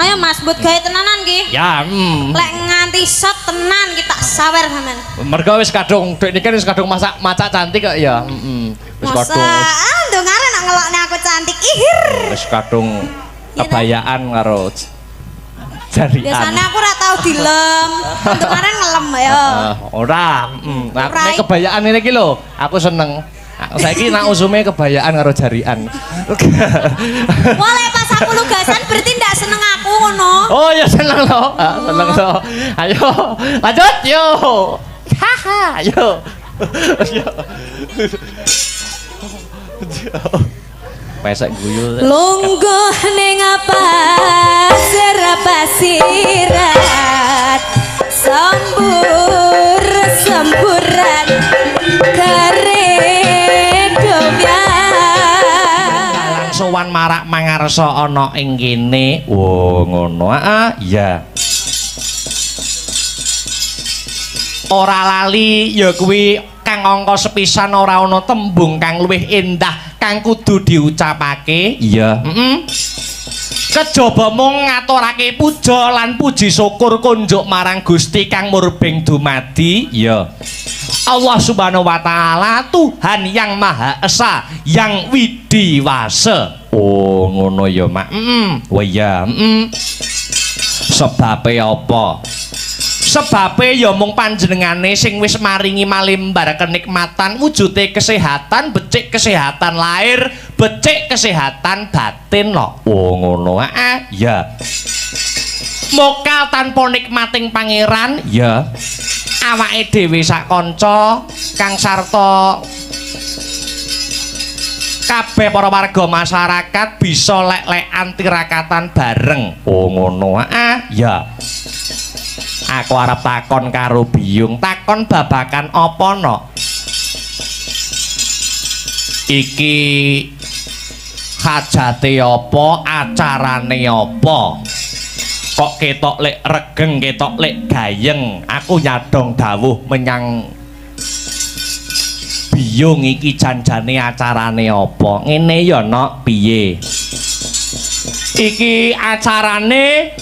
Ayo Mas, buat gawe tenanan ki. Ya, Lek nganti sop tenan kita sawer sampean. Mergo wis kadung dek niki wis kadung maca cantik kok ya. Wis kadung. Masa ndongare nak ngelokne aku cantik. Ihir. Wis kadung kebayaan karo jarian. Biasanya aku ora tau dilem. Kemarin ngelem ya. Ora, aku nek kebayaan ini iki lho, aku seneng. Saiki nak usume kebayaan karo jarian. Boleh pas aku lugasan berarti ndak seneng aku ngono. Oh ya seneng loh, seneng loh. Ayo lanjut yo. Haha, yo. Pesek guyu. Lungguh ning apa serapasirat sambur semburan sowan marak mangarsa ana ing kene. Oh ngono. Iya. Ora lali ya kuwi kang angka sepisan ora ana tembung kang luwih endah kang kudu diucapake. Iya. Kejaba mung ngaturake puja lan puji syukur kunjuk marang Gusti kang murbeng dumadi. Iya. Allah Subhanahu wa taala Tuhan yang Maha Esa yang widiwasa. Oh ngono ya Mak. Wah ya. Sebabe apa? Sebabe ya mung panjenengane sing wis maringi malimbar kenikmatan wujude kesehatan, becik kesehatan lahir, becik kesehatan batin lho. Oh ngono. Ya. Mokal tanpa nikmating pangeran, ya. Awake dhewe sak kanca kang sarta kabeh para warga masyarakat bisa lek-lekan tirakatan bareng. Oh ngono. Ya. Aku arep takon karo Biyung, takon babakan apa no? Iki hajate apa, acarane apa? Kok ketok lek regeng, ketok lek gayeng. Aku nyadong dawuh menyang Biyung iki janjane acarane apa? Ngene ya nok piye? Iki acarane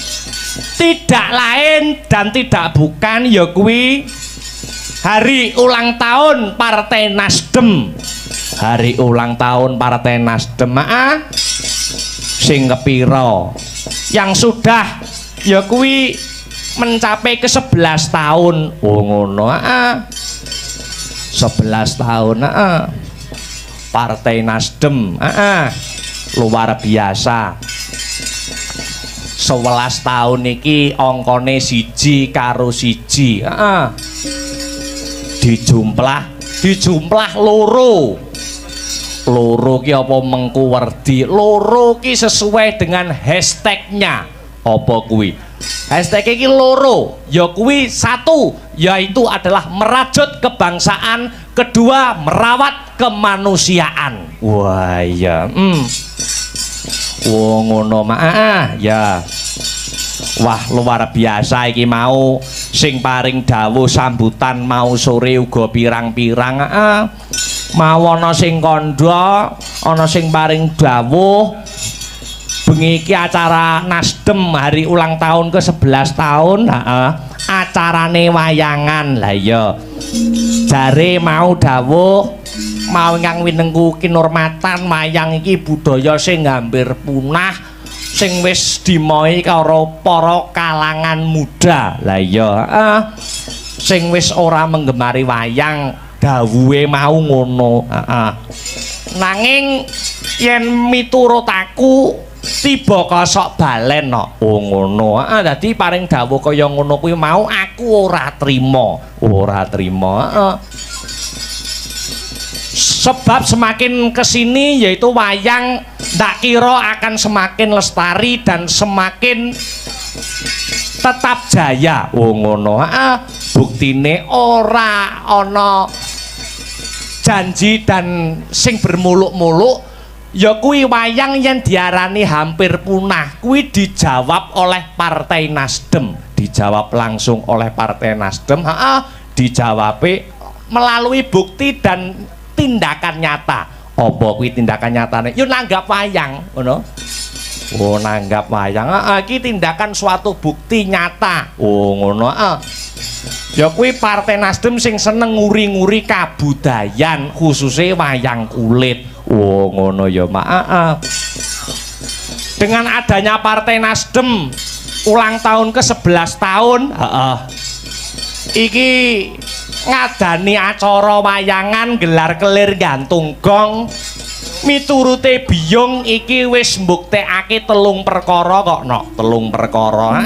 tidak lain dan tidak bukan ya kuwi hari ulang tahun Partai Nasdem. Hari ulang tahun Partai Nasdem. Sing kepira? Yang sudah ya kuwi mencapai ke 11 tahun. Oh ngono. 11 tahun. Partai Nasdem. Luar biasa. 11 tahun iki angkane 1 karo 1. Dijumplah loro. Loro ki apa mengku werdi? Loro ki sesuai dengan hashtagnya. Apa kuwi? Hashtag iki loro, ya kuwi 1 yaitu adalah merajut kebangsaan, kedua merawat kemanusiaan. Wah iya. Wong ngono ya. Wah luar biasa iki mau sing paring dawuh sambutan mau sore uga pirang-pirang. Mau ana sing kandha, ana sing paring dawuh bengi iki acara Nasdem hari ulang tahun ke 11 tahun. Acarane wayangan. Lah iya. Jare mau dawuh mau ingkang winengku kinurmatan wayang iki budaya sing hampir punah sing wis dimohi karo para kalangan muda. Lah iya sing wis ora menggemari wayang dawuhe mau ngono. Nanging yen miturut aku tiba kosok balen no. Oh ngono. Dadi paring dawuh kaya ngono kuwi mau aku ora trima. Sebab semakin kesini yaitu wayang ndak kira akan semakin lestari dan semakin tetap jaya. Oh ngono. Buktine ora ana janji dan sing bermuluk-muluk. Ya kuwi wayang yang diarani hampir punah kuwi dijawab oleh Partai Nasdem. Dijawab langsung oleh Partai Nasdem. Dijawabe melalui bukti dan tindakan nyata. Apa kuwi tindakan nyatane? Yo nanggap wayang, ngono. Oh nanggap wayang. Iki tindakan suatu bukti nyata. Oh ngono. Ya kuwi Partai Nasdem sing seneng nguri-nguri kabudayan khususnya wayang kulit. Oh ngono ya Mak. Dengan adanya Partai Nasdem ulang tahun ke-11 tahun, iki ngadani acara wayangan gelar kelir gantung gong. Miturute biyung iki wis mbuktekake 3 perkara kok no. 3 perkara.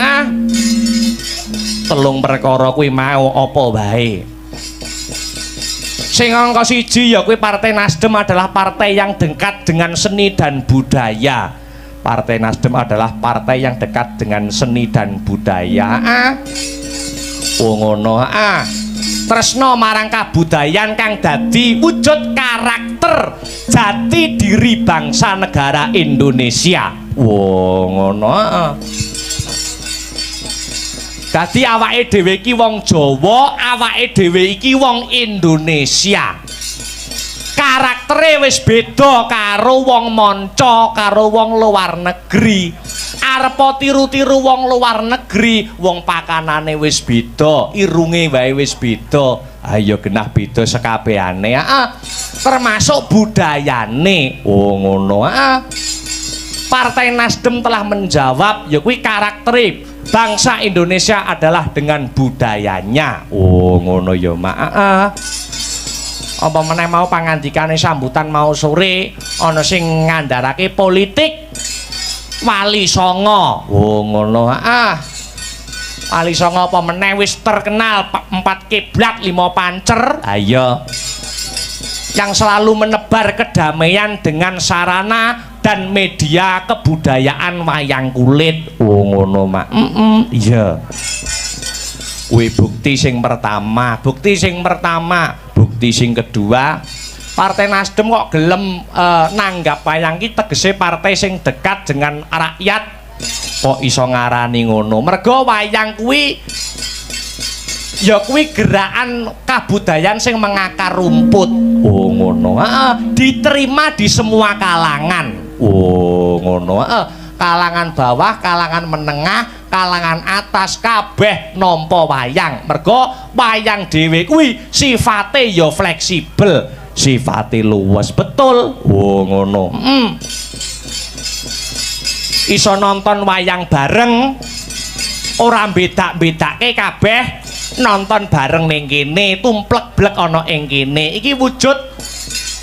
Telung perkara kuwi mau apa wae. Sing angka 1 ya kuwi Partai Nasdem adalah partai yang dekat dengan seni dan budaya. Partai Nasdem adalah partai yang dekat dengan seni dan budaya. Oh ngono. Tresno marang kabudayan kang dadi wujud karakter jati diri bangsa negara Indonesia. Oh ngono. Dadi awake dhewe iki wong Jawa, awake dhewe iki wong Indonesia. Karaktere wis beda karo wong manca, karo wong luar negeri. Arepa tiru-tiru wong luar negeri, wong pakanane wis beda, irunge wae wis beda. Ayo genah beda sekabehane. Termasuk budayane. Oh ngono. Partai Nasdem telah menjawab ya kuwi karaktere bangsa Indonesia adalah dengan budayanya. Oh ngono ya Mak. Apa meneh mau pangandikane sambutan mau sore ana sing ngandharake politik Wali Songo. Oh ngono. Wali Songo apa meneh wis terkenal 4 kiblat 5 pancer. Ayo. Yang selalu menebar kedamaian dengan sarana dan media kebudayaan wayang kulit. Oh ngono Mak. Iya. Kuwi bukti sing pertama, bukti sing kedua, Partai Nasdem kok gelem nanggap wayang iki tegese partai sing dekat dengan rakyat. Kok iso ngarani ngono? Mergo wayang kuwi ya kuwi gerakan kabudayan sing mengakar rumput. Oh ngono. Diterima di semua kalangan. Oh ngono. Kalangan bawah, kalangan menengah, kalangan atas kabeh nampa wayang. Mergo wayang dhewe kuwi sifate ya fleksibel, sifate luwes betul. Oh ngono. Iso nonton wayang bareng, ora bedak-bedake kabeh nonton bareng ning kene, tumplek-blek ana ing kene. Iki wujud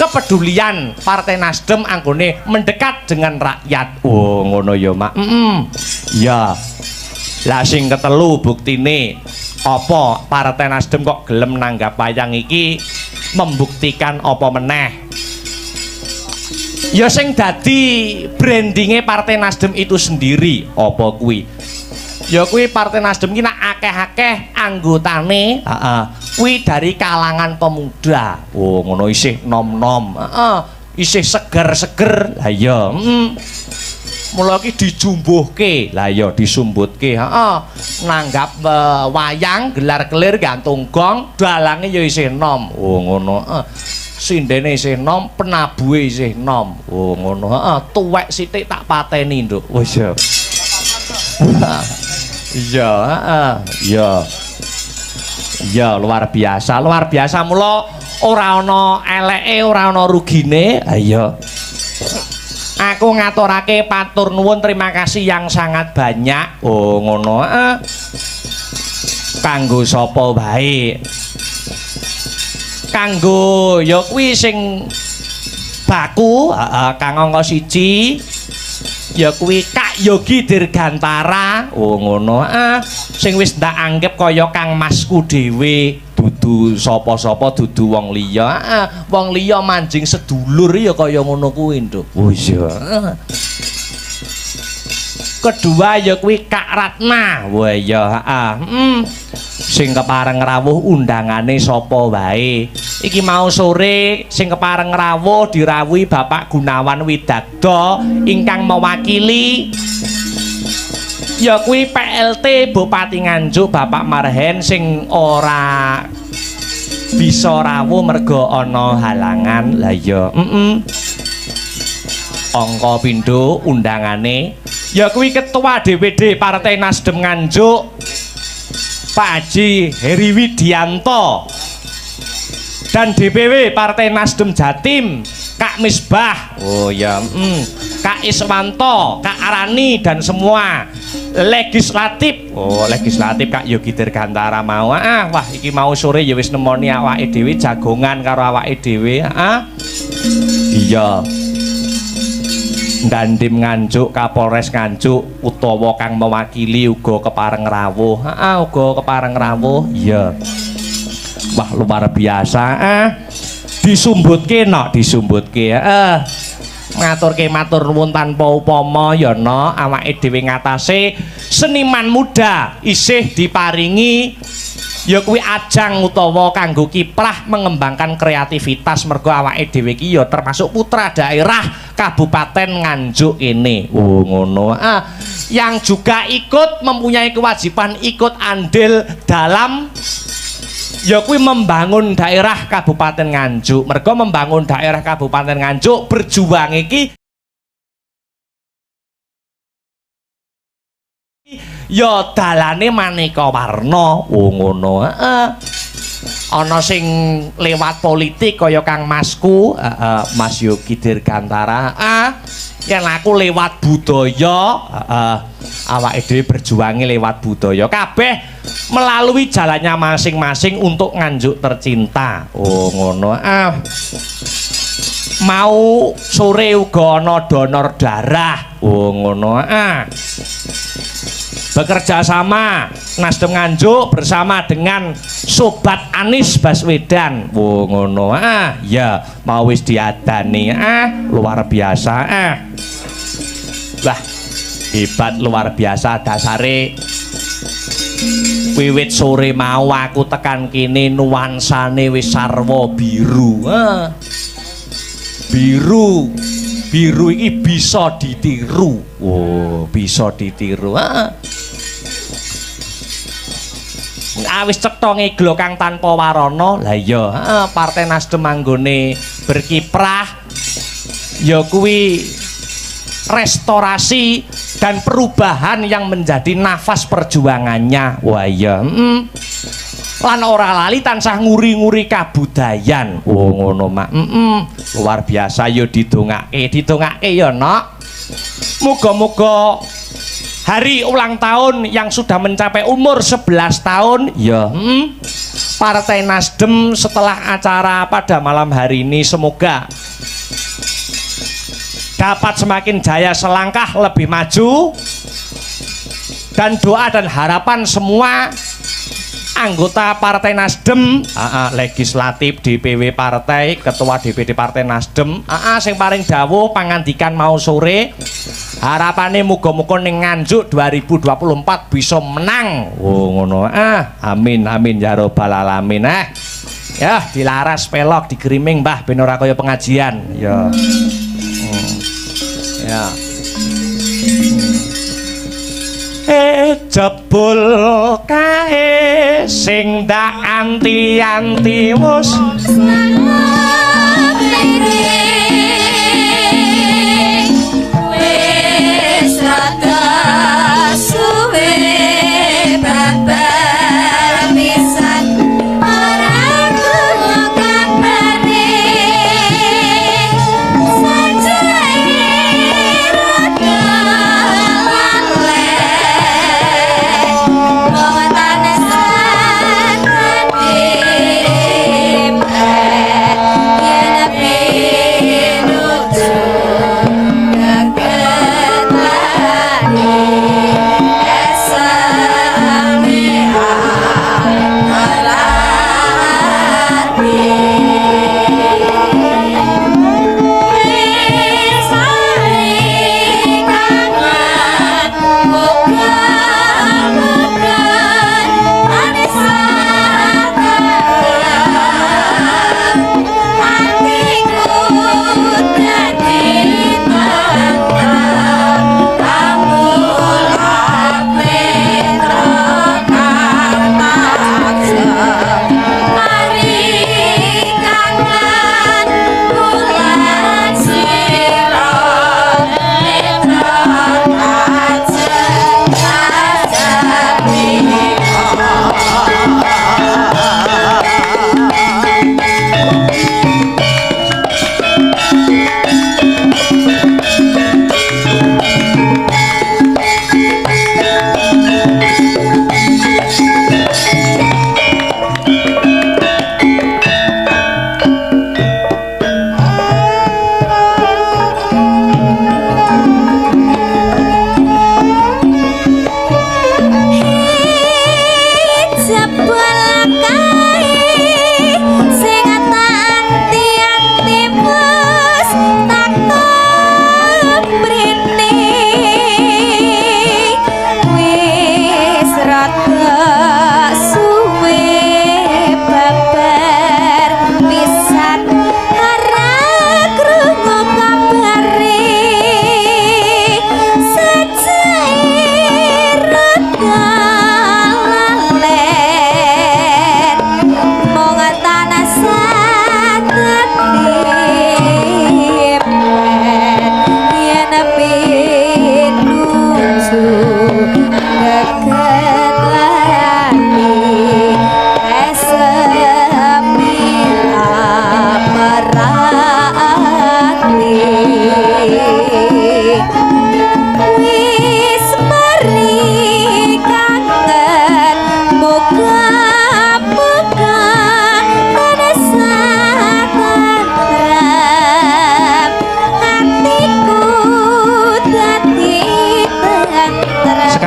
kepedulian Partai Nasdem anggone mendekat dengan rakyat. Oh ngono ya Mak. Ya. Lah sing ketelu buktine apa Partai Nasdem kok gelem nanggap wayang iki membuktikan apa meneh. Ya sing dadi brandinge Partai Nasdem itu sendiri apa kuwi? Ya kuwi Partai Nasdem ki nak akeh-akeh anggotane, kuwi dari kalangan pemuda. Oh ngono isih nom-nom, isih seger-seger. Lah ya, mula ki dijumbuhke. Lah ya disumbutke, nanggap wayang gelar kelir gantung gong, dalange ya isih nom. Oh ngono. Sindene isih nom, penabuhe isih nom. Oh ngono. Tuwek sithik tak pateni, Nduk. Wis ya. Iya, iya luar biasa mula ora ana eleke, ora ana rugine. Ayo. Aku ngaturake patur nuwun terima kasih yang sangat banyak. Oh ngono. Kanggo sapa wae. Kanggo ya kuwi sing baku, kang angka 1. Ya kuwi Kak Yogi Dirgantara. Oh ngono. Sing wis ndak anggap kaya Kang Masku dhewe, dudu sapa-sapa, dudu wong liya. Wong liya manjing sedulur ya kaya ngono kuwi, Nduk. Oh iya. Kedua ya kuwi Kak Ratna. Wah ya, sing kepareng rawuh undangane sapa wae. Iki mau sore sing kepareng rawuh dirawuhi Bapak Gunawan Widagdo ingkang mewakili ya kuwi PLT Bupati Nganjuk Bapak Marhen sing ora bisa rawuh merga ana halangan. Lah ya, angka pindho undangane ya kuwi ketua DPD Partai Nasdem Nganjuk Pak Haji Heri Widianto, dan DPW Partai Nasdem Jatim Kak Misbah, oh ya, Kak Iswanto, Kak Arani, dan semua legislatif, oh legislatif Kak Yogi Dirgantara mau, wah iki mau sore ya wis nemoni awake dhewe jagongan karo awake dhewe, iya. Dandim Nganjuk, Kapolres Nganjuk utawa kang mewakili uga kepareng rawuh. Uga kepareng rawuh. Iya. Wah, luar biasa. Disumbutke nok, disumbutke. Ngaturke matur nuwun tanpa upama ya no, awake dhewe ngatasé seniman muda isih diparingi ya kuwi ajang utawa kanggo kiprah mengembangkan kreativitas, mergo awake dhewe iki ya termasuk putra daerah Kabupaten Nganjuk ini. Oh ngono. Yang juga ikut mempunyai kewajiban ikut andil dalam ya kuwi membangun daerah Kabupaten Nganjuk. Mergo membangun daerah Kabupaten Nganjuk berjuang iki ya dalane maneka warna. Oh ngono. Ana sing lewat politik kaya Kang Masku, Mas Yogi Dirgantara. Yen aku lewat budaya, awake dhewe berjuangi lewat budaya. Kabeh melalui jalannya masing-masing untuk Nganjuk tercinta. Oh ngono. Mau sore uga ana donor darah. Oh ngono. Bekerja sama Nasdem Nganjuk bersama dengan Sobat Anies Baswedan. Oh ngono. Ya mau wis diadani. Luar biasa. Wah, hebat luar biasa dasare. Wiwit sore mau aku tekan kene nuansane wis sarwa biru. Biru. Biru iki bisa ditiru. Oh, bisa ditiru. Wis cetha ngeglo kang tanpa warana. Lah iya, Partai Nasdem anggone berkiprah ya kuwi restorasi dan perubahan yang menjadi nafas perjuangannya. Wah iya. Lan ora lali tansah nguri-nguri kabudayan. Oh ngono mak. Luar biasa ya didongake ya nok. Muga-muga hari ulang tahun yang sudah mencapai umur 11 tahun ya. Partai Nasdem setelah acara pada malam hari ini semoga dapat semakin jaya selangkah lebih maju, dan doa dan harapan semua anggota Partai Nasdem, legislatif, DPW Partai, Ketua DPD Partai Nasdem, sing paling dawuh pangandikan mau sore, harapane muga-muga ning Nganjuk 2024 bisa menang. Oh ngono. Amin amin ya robbal alamin. Ya dilaras pelok digriming Mbah ben ora kaya pengajian. Ya. Ya. Jebul kae sing ndak anti-anti wus wis rada suwe babar pisan ora kabare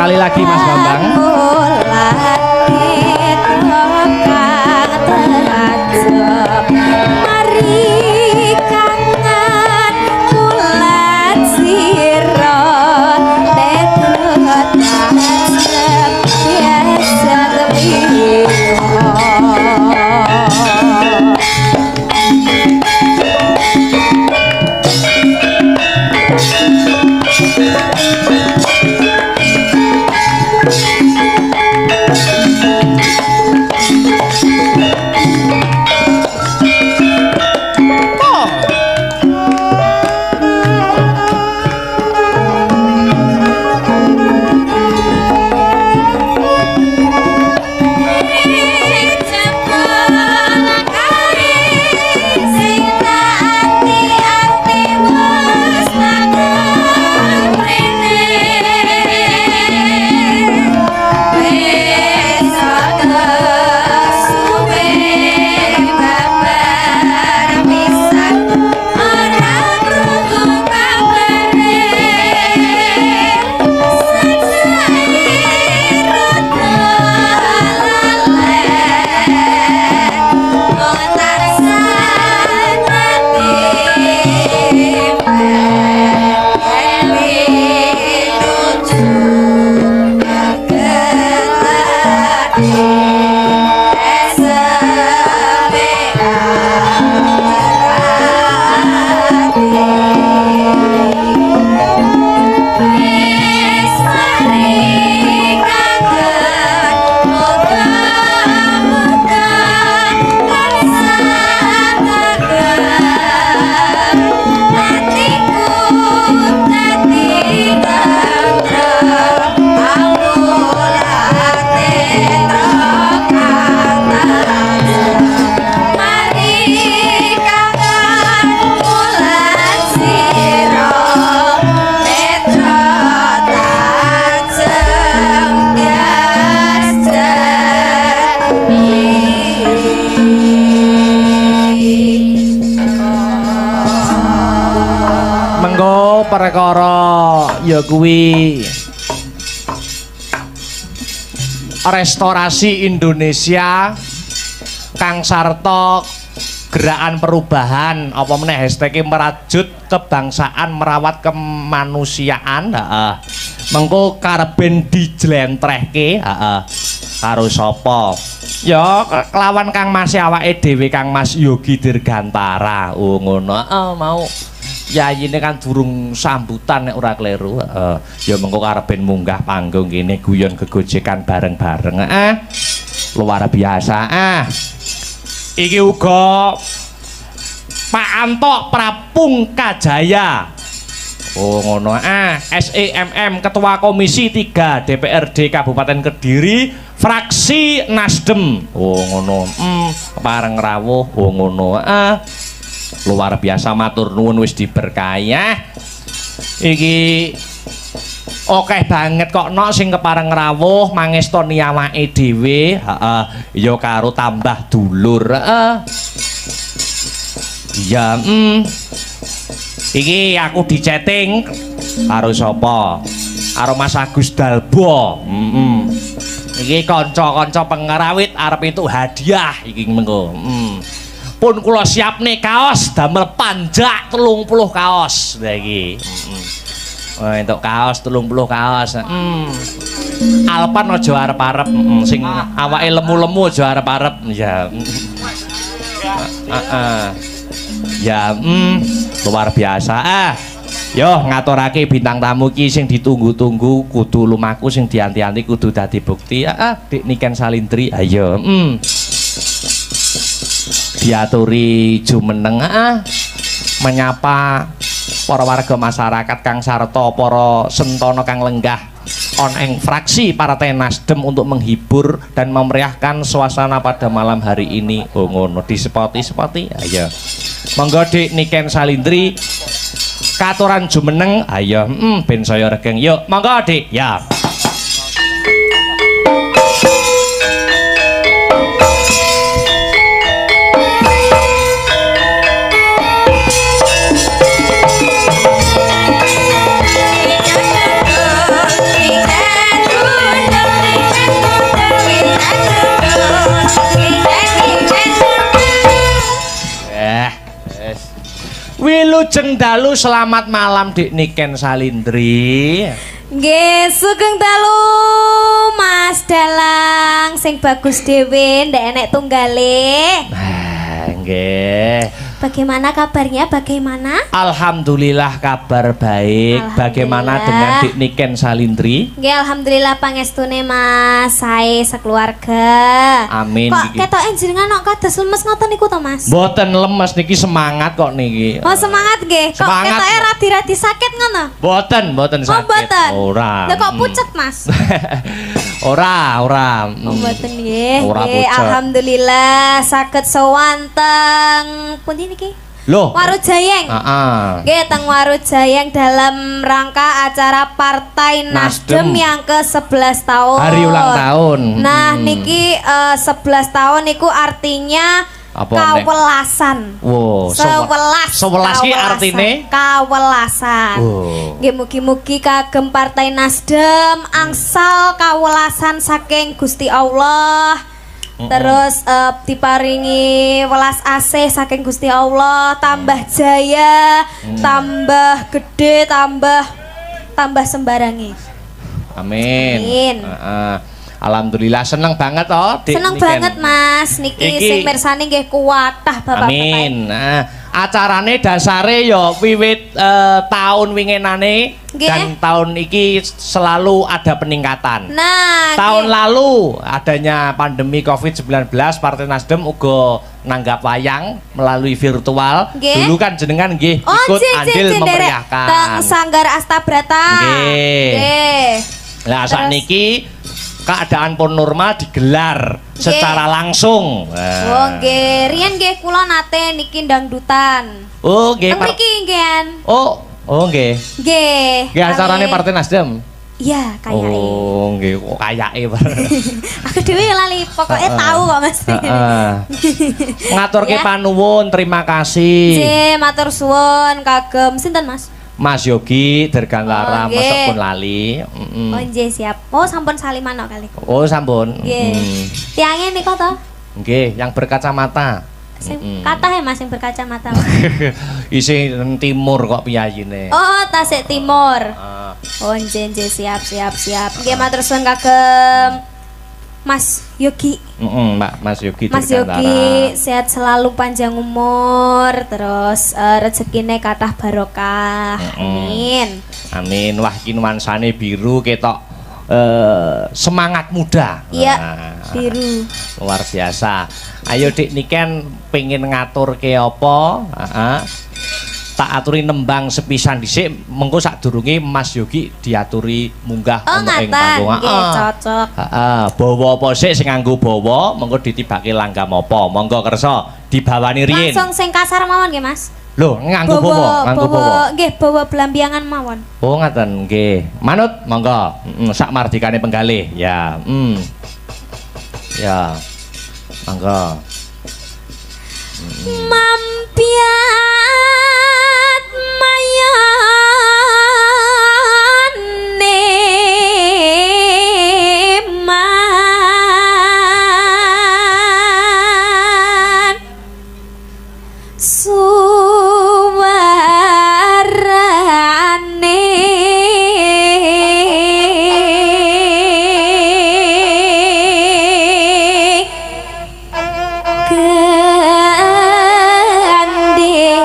sekali lagi Mas Bambang. Perkara ya kuwi restorasi Indonesia kang sarta gerakan perubahan apa meneh hashtag merajut kebangsaan merawat kemanusiaan mengko kareben dijlentrehke karo sapa ya kelawan Kang Mas awake dhewe Kang Mas Yogi Dirgantara ngono mau yayine kan durung sambutan nek ora kleru. Ya mengko kareben munggah panggung kene guyon gegojekan bareng-bareng. Luar biasa. Iki uga Pak Antok Prapungkajaya. Oh ngono. SEMM Ketua Komisi 3 DPRD Kabupaten Kediri fraksi Nasdem. Oh ngono. Pareng rawuh. Oh ngono. Luar biasa matur nuwun wis diberkahi. Iki akeh banget kok nok sing kepareng rawuh mangestoni awake dhewe, ya karo tambah dulur. Ya, iki aku dichatting karo sapa? Karo Mas Agus Dalbo. Iki kanca-kanca pengerawit arep entuk hadiah iki mengko. Pun kula siapne kaos damel panjak 30 kaos lha iki. Entuk kaos 30 kaos. Alpan aja arep-arep sing awake lemu-lemu aja arep-arep ya. Ya luar biasa. Yo ngaturake bintang tamu ki sing ditunggu-tunggu kudu lumaku sing dianti-anti kudu dadi bukti. Dik Niken Salindri ayo. Diaturi jumeneng menyapa para warga masyarakat kang sarta para sentana kang lenggah on ing fraksi Partai Nasdem untuk menghibur dan memeriahkan suasana pada malam hari ini. Oh ngono disepoti ayo monggo Dik Niken Salindri katuran jumeneng ayo ben saya regeng yuk monggo Dik ya. Lajeng dalu selamat malam Dik Niken Salindri. Nggih, sugeng dalu Mas Dalang sing bagus dhewe ndek enek tunggale. Nggih. Bagaimana kabarnya? Bagaimana? Alhamdulillah kabar baik. Alhamdulillah. Bagaimana dengan Dik Niken Salindri? Nggih, alhamdulillah pangestune Mas, sae sekeluarga. Amin. Kok ketoke jenengan kok kados lemes ngoten niku to, Mas? Mboten lemes niki semangat kok niki. Oh, semangat nggih. Kok Semangat. ketoke radi-radi sakit ngono? Mboten Oh, sakit. mboten. Ora. Lah kok pucet, Mas? ora. Oh, mboten nggih. Ora Nggih, pucet. alhamdulillah saged sowan teng pundi niki? Loh. Warujayeng. Heeh. Nggih, teng Warujayeng dalam rangka acara Partai Nasdem Nasdem. yang ke-11 tahun. Hari ulang tahun. Nah, niki 11 tahun niku artinya Apa, kawelasan. Wow, Sewelas ki artine kawelasan. Oh. Nggih, mugi-mugi kagem Partai Nasdem angsal kawelasan saking Gusti Allah. Terus diparingi welas asih saking Gusti Allah, tambah jaya, tambah gede, tambah sembarangi. Amin. Amin. Heeh. Alhamdulillah seneng banget toh Dik Seneng Niken. banget Mas, niki Iki- sing mirsani nggih kuwatah bapak-bapak. Amin. Nah, acarane dasare ya wiwit tahun winginane Nggih. dan tahun iki selalu ada peningkatan. Nah, Tahun nggih. lalu adanya pandemi Covid-19, Partai Nasdem uga nanggap wayang melalui virtual. Nggih. Dulu kan jenengan nggih ikut andil derek. memeriahkan. Teng Sanggar Astabrata. Nggih. Nggih. Lah Terus- sakniki keadaan pun normal digelar secara langsung. Oh nggih, riyen nggih kula nate niki dangdutan. Oh, nggih. Teng mriki nggih. Oh nggih. Nggih. Nggih acarane kali- Partai Nasdem. Iya, kayake. Oh, nggih kok kayake. Aku dhewe lali, pokoknya tahu kok Mas. Heeh. Ngaturke Ya. panuwun, terima kasih. Nggih, matur suwun kagem sinten Mas? Mas Yogi Dirgantara Oh, nggih. mosok pun lali. Oh nggih siap. Oh sampun saliman kok kali. Oh, sampun. Nggih. Tiange nika to? Nggih, yang berkacamata. Sing kathah ya Mas sing berkacamata. Mas. Isi timur kok piyayine. Oh, Tasik Timur. Ah. Oh, nggih siap. Nggih matur suwun kagem Mas Yogi. Mbak Mas Yogi Mas Dirgantara. Yogi sehat selalu, panjang umur, terus rezekine kathah barokah. Amin. Amin. Wah, iki nuansane biru ketok semangat muda. Iya, Nah, biru. luar biasa. Ayo Dik Niken pengen ngaturke apa? Heeh. Tak aturi nembang sepisan dhisik, mengko sadurunge Mas Yogi diaturi munggah Oh, ana ing ngaten. panggung. Nggih, cocok. Heeh, bawa apa sik sing nganggo bawa, mengko ditibake langgam apa. Monggo kersa dibawani riyin. Langsung sing kasar mawon nggih, Mas. Lho, nganggo bawa, nganggo bawa. Nggih, bawa belambiangan mawon. Oh ngaten nggih. Manut monggo. Sak mardikane penggalih. Ya. Ya. Monggo. Mampiat mayane man suwarane gandeng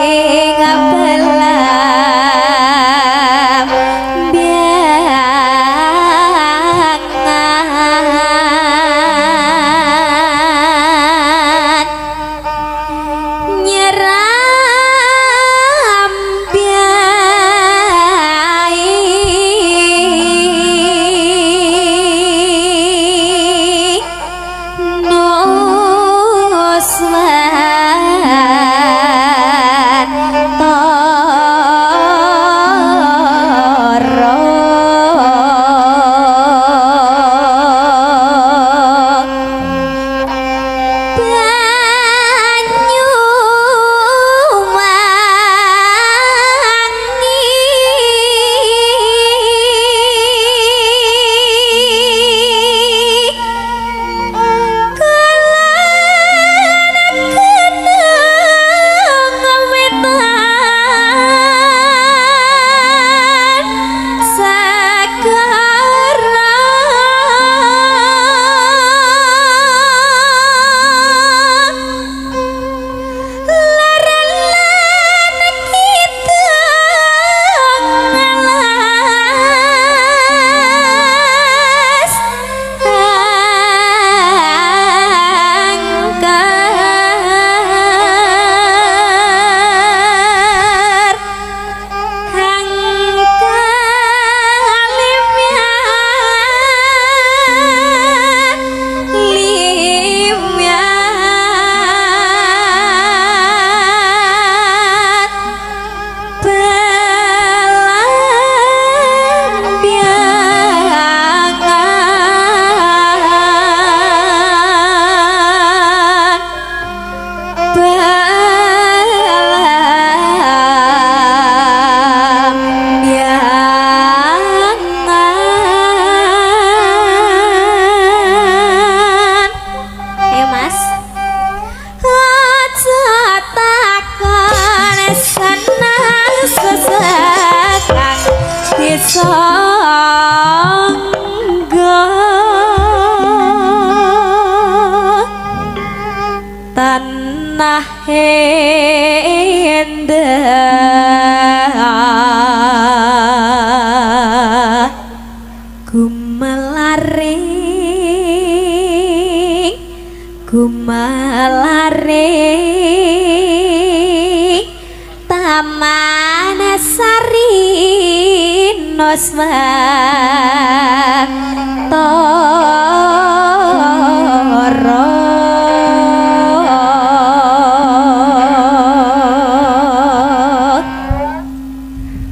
Gumalaring Taman Sari Noswatara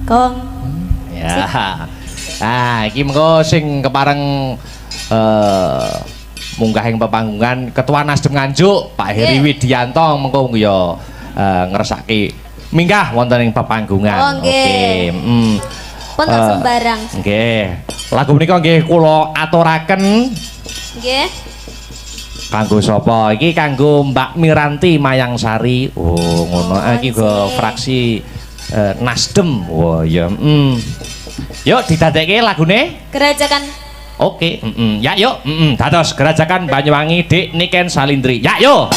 Kong ya. Iki mengko sing kepareng munggahing pepanggungan Ketua Nasdem Nganjuk Pak Heri Widianto mengko ya ngersake minggah wonten ing pepanggungan. Oke. Pun sembarang. Nggih. Lagu menika nggih kula aturaken. Nggih. Kanggo sapa? Iki kanggo Mbak Miranti Mayangsari. Oh, ngono. Iki go fraksi Nasdem. Wah, ya. Yuk didadekke lagune. Gerajakan. Oke, ya yuk, dados Gerajakan Banyuwangi Dik Niken Salindri. Ya yuk.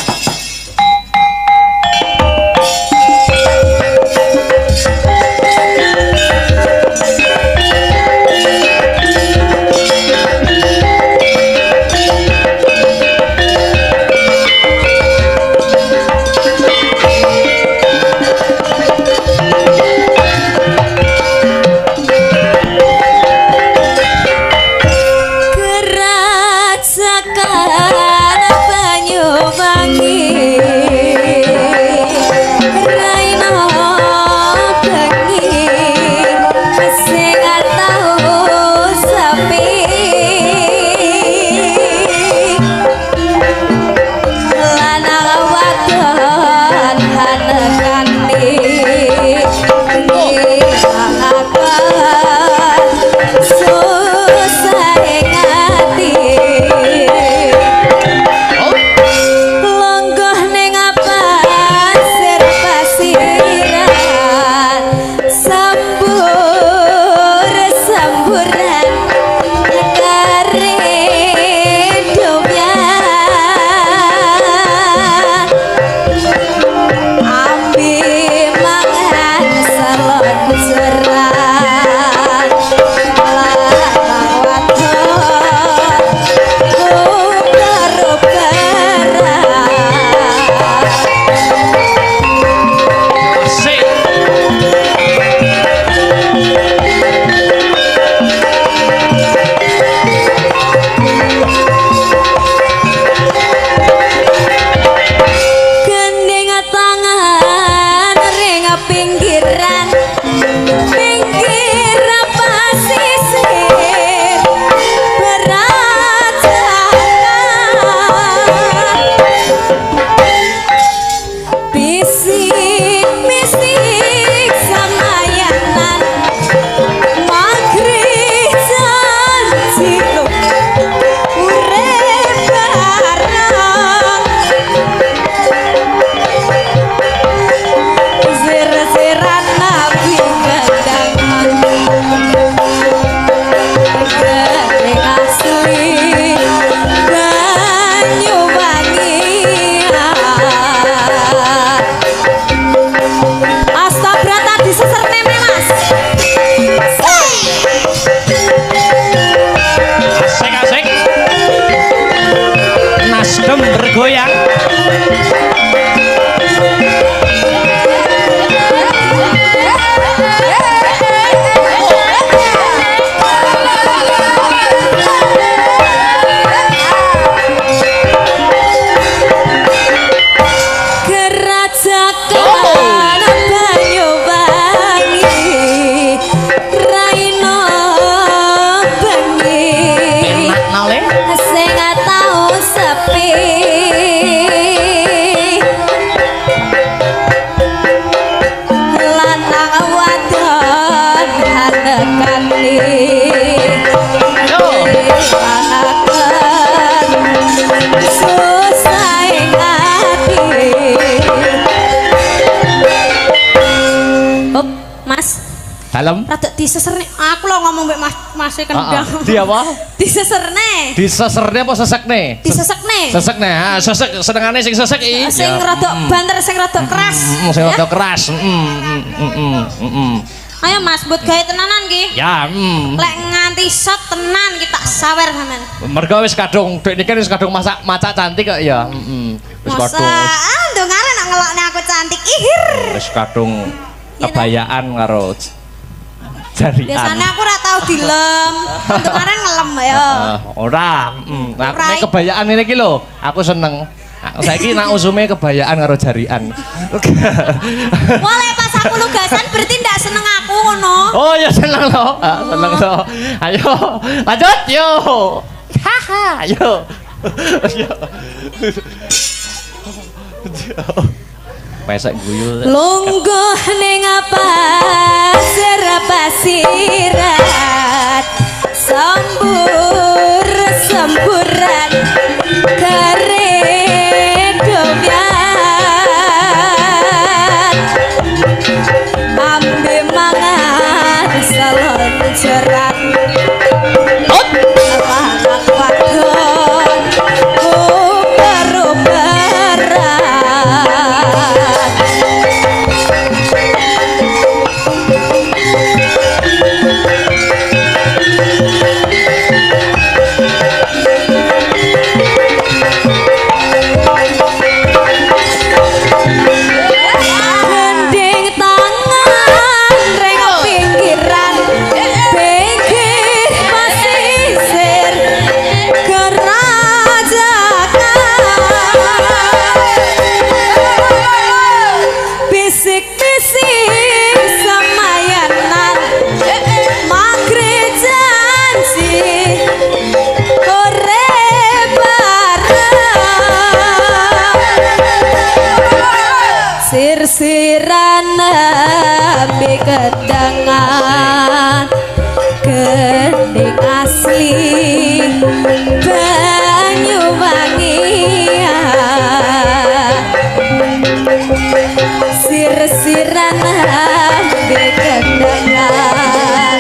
bergoyang. Dalam rada diseserne aku lo ngomong mbek Mas kendang. Di apa? Diseserne. Diseserne apa sesekne? Disesekne. Sesekne. Ha, sesek senengane sing sesek iki. Sing rada banter sing rada keras. Sing rada keras. Ayo Mas, buat gawe tenanan ki. Ya, Lek nganti shot tenan kita sawer sampean. mergo wis kadung dek niki wis kadung maca cantik kok ya. Wis Masa kadung ndongare nak ngelokne aku cantik. Ihir. wis kadung kebayaan karo jarian. Biasanya aku ora tau dilem. Ndongare ngelem ya. Ora, nah nek kebayaan ini iki lho, aku seneng. Saiki nak usume kebayaan karo jarian. Boleh pas aku nugasan berarti ndak seneng aku ngono. Oh ya seneng loh, seneng loh. Ayo, lanjut yo. Haha, yo. Yo. Pesek guyu. Lungguh ning apa serapasirat sambur semburan keredomian ambe mangan salon cerat anak wadon sir-siran nabi kedangan gending asli Banyuwangi sir-siran nabi kedangan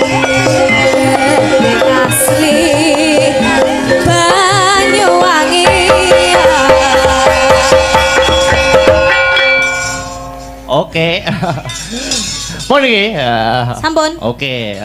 gending asli Banyuwangi. Oke. Mau nih? Sampun. Oke.